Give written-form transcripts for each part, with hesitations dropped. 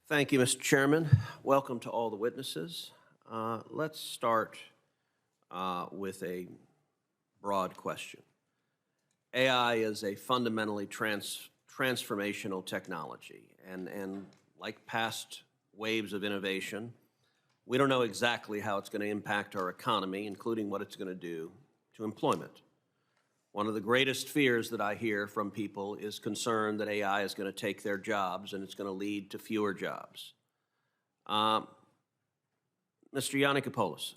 Thank you, Mr. Chairman. Welcome to all the witnesses. Let's start with a broad question. AI is a fundamentally transformational technology, and like past waves of innovation, we don't know exactly how it's going to impact our economy, including what it's going to do to employment. One of the greatest fears that I hear from people is concern that AI is going to take their jobs and it's going to lead to fewer jobs. Mr. Giannikopoulos,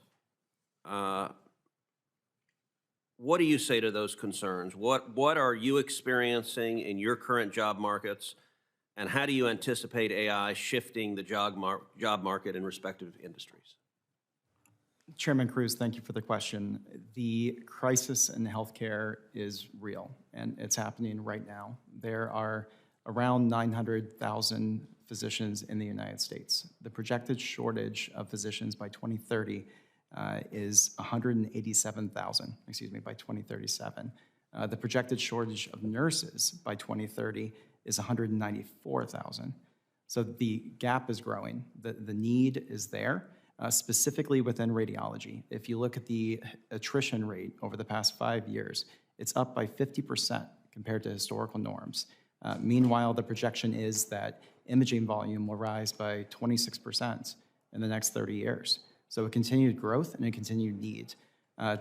what do you say to those concerns? What are you experiencing in your current job markets, and how do you anticipate AI shifting the job market in respective industries? Chairman Cruz, thank you for the question. The crisis in healthcare is real, and it's happening right now. There are around 900,000 physicians in the United States. The projected shortage of physicians by 2030 is 187,000, by 2037. The projected shortage of nurses by 2030 is 194,000. So the gap is growing. The need is there. Specifically within radiology. If you look at the attrition rate over the past 5 years, it's up by 50% compared to historical norms. Meanwhile, the projection is that imaging volume will rise by 26% in the next 30 years. So a continued growth and a continued need.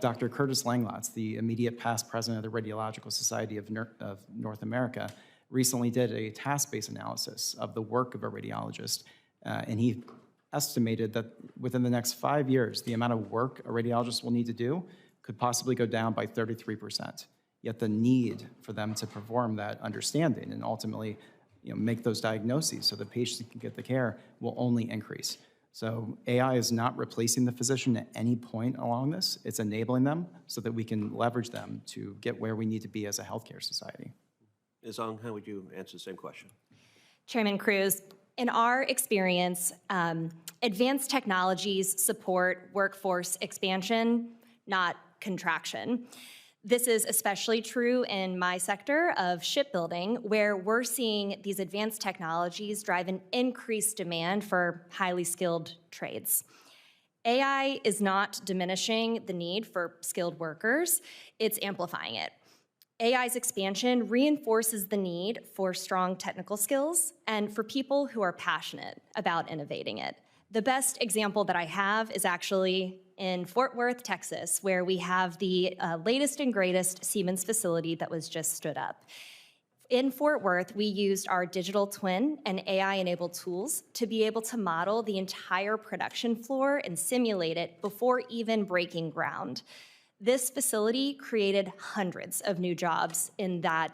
Dr. Curtis Langlotz, the immediate past president of the Radiological Society of North America, recently did a task-based analysis of the work of a radiologist, and he estimated that within the next 5 years, the amount of work a radiologist will need to do could possibly go down by 33%. Yet the need for them to perform that understanding and ultimately make those diagnoses so the patient can get the care will only increase. So AI is not replacing the physician at any point along this. It's enabling them so that we can leverage them to get where we need to be as a healthcare society. Ms. Ong, how would you answer the same question? Chairman Cruz, in our experience, advanced technologies support workforce expansion, not contraction. This is especially true in my sector of shipbuilding, where we're seeing these advanced technologies drive an increased demand for highly skilled trades. AI is not diminishing the need for skilled workers, it's amplifying it. AI's expansion reinforces the need for strong technical skills and for people who are passionate about innovating it. The best example that I have is actually in Fort Worth, Texas, where we have the latest and greatest Siemens facility that was just stood up. In Fort Worth, we used our digital twin and AI-enabled tools to be able to model the entire production floor and simulate it before even breaking ground. This facility created hundreds of new jobs in that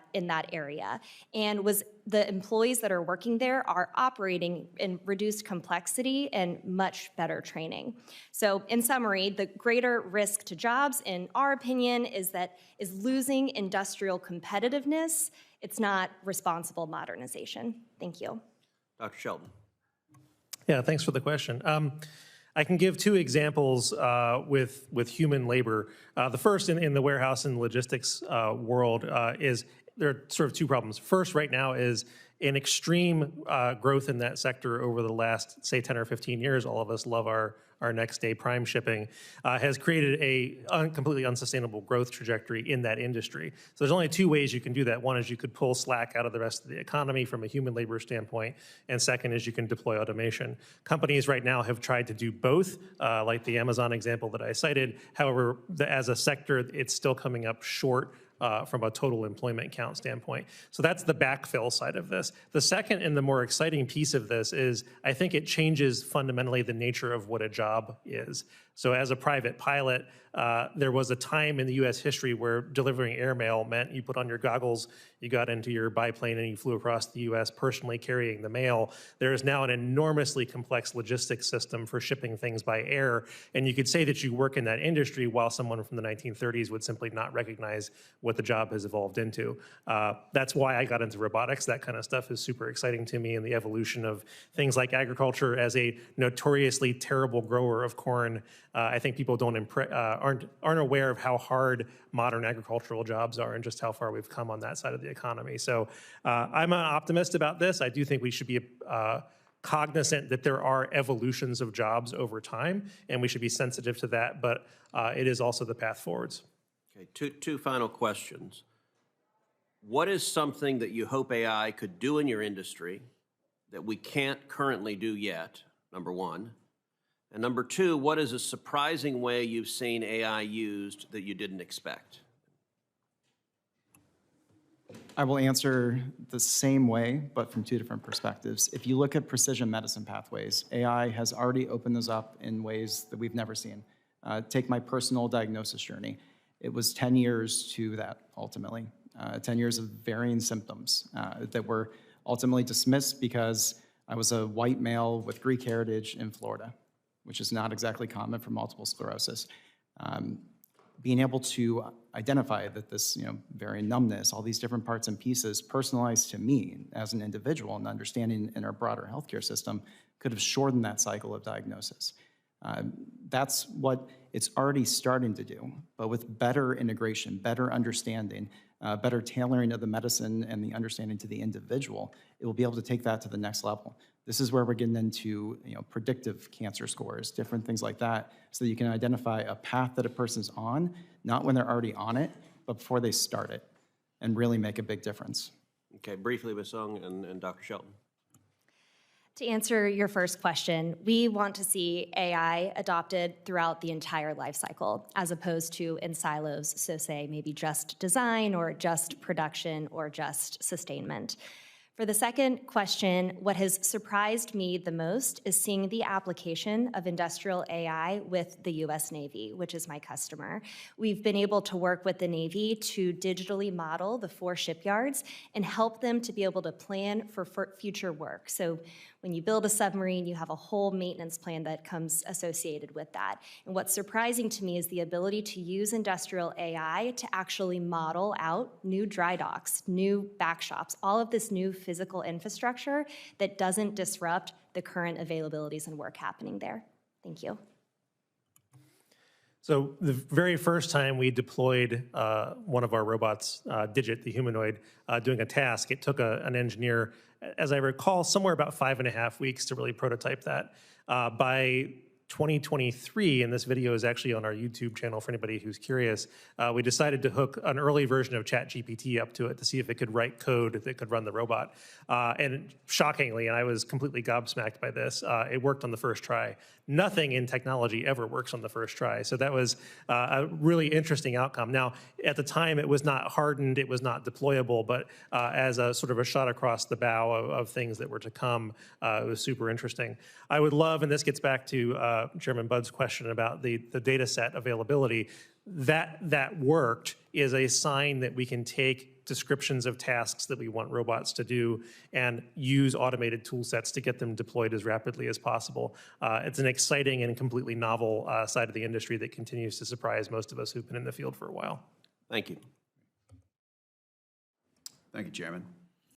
area, and the employees that are working there are operating in reduced complexity and much better training. So in summary, the greater risk to jobs, in our opinion, is losing industrial competitiveness. It's not responsible modernization. Thank you. Dr. Shelton. Yeah, thanks for the question. I can give two examples with human labor. The first in the warehouse and logistics world is there are sort of two problems. First, right now is an extreme growth in that sector over the last, say, 10 or 15 years. All of us love our next day prime shipping, has created a completely unsustainable growth trajectory in that industry. So there's only two ways you can do that. One is you could pull slack out of the rest of the economy from a human labor standpoint, and second is you can deploy automation. Companies right now have tried to do both, like the Amazon example that I cited. However, as a sector, it's still coming up short from a total employment count standpoint. So that's the backfill side of this. The second and the more exciting piece of this is I think it changes fundamentally the nature of what a job is. So as a private pilot, there was a time in the US history where delivering airmail meant you put on your goggles, you got into your biplane and you flew across the US personally carrying the mail. There is now an enormously complex logistics system for shipping things by air. And you could say that you work in that industry while someone from the 1930s would simply not recognize what the job has evolved into. That's why I got into robotics. That kind of stuff is super exciting to me, and the evolution of things like agriculture as a notoriously terrible grower of corn. I think people aren't aware of how hard modern agricultural jobs are and just how far we've come on that side of the economy. So I'm an optimist about this. I do think we should be cognizant that there are evolutions of jobs over time, and we should be sensitive to that, but it is also the path forwards. Okay, two final questions. What is something that you hope AI could do in your industry that we can't currently do yet, number one? And number two, what is a surprising way you've seen AI used that you didn't expect? I will answer the same way, but from two different perspectives. If you look at precision medicine pathways, AI has already opened those up in ways that we've never seen. Take my personal diagnosis journey. It was 10 years to that, ultimately. 10 years of varying symptoms that were ultimately dismissed because I was a white male with Greek heritage in Florida, which is not exactly common for multiple sclerosis. Being able to identify that this, varying numbness, all these different parts and pieces personalized to me as an individual and understanding in our broader healthcare system could have shortened that cycle of diagnosis. That's what it's already starting to do, but with better integration, better understanding, better tailoring of the medicine and the understanding to the individual, it will be able to take that to the next level. This is where we're getting into predictive cancer scores, different things like that, so that you can identify a path that a person's on, not when they're already on it, but before they start it, and really make a big difference. Okay, briefly, Ms. Sung and Dr. Shelton. To answer your first question, we want to see AI adopted throughout the entire life cycle, as opposed to in silos, so say maybe just design or just production or just sustainment. For the second question, what has surprised me the most is seeing the application of industrial AI with the US Navy, which is my customer. We've been able to work with the Navy to digitally model the 4 shipyards and help them to be able to plan for future work. So when you build a submarine, you have a whole maintenance plan that comes associated with that. And what's surprising to me is the ability to use industrial AI to actually model out new dry docks, new backshops, all of this new physical infrastructure that doesn't disrupt the current availabilities and work happening there. Thank you. So the very first time we deployed one of our robots, Digit, the humanoid, doing a task, it took an engineer, as I recall, somewhere about 5.5 weeks to really prototype that. By 2023, and this video is actually on our YouTube channel for anybody who's curious, we decided to hook an early version of ChatGPT up to it to see if it could write code that could run the robot. And shockingly, and I was completely gobsmacked by this, it worked on the first try. Nothing in technology ever works on the first try. So that was a really interesting outcome. Now, at the time, it was not hardened, it was not deployable, but as a sort of a shot across the bow of things that were to come, it was super interesting. I would love, and this gets back to Chairman Budd's question about the data set availability, that worked is a sign that we can take descriptions of tasks that we want robots to do and use automated tool sets to get them deployed as rapidly as possible. It's an exciting and completely novel side of the industry that continues to surprise most of us who've been in the field for a while. Thank you. Thank you, Chairman.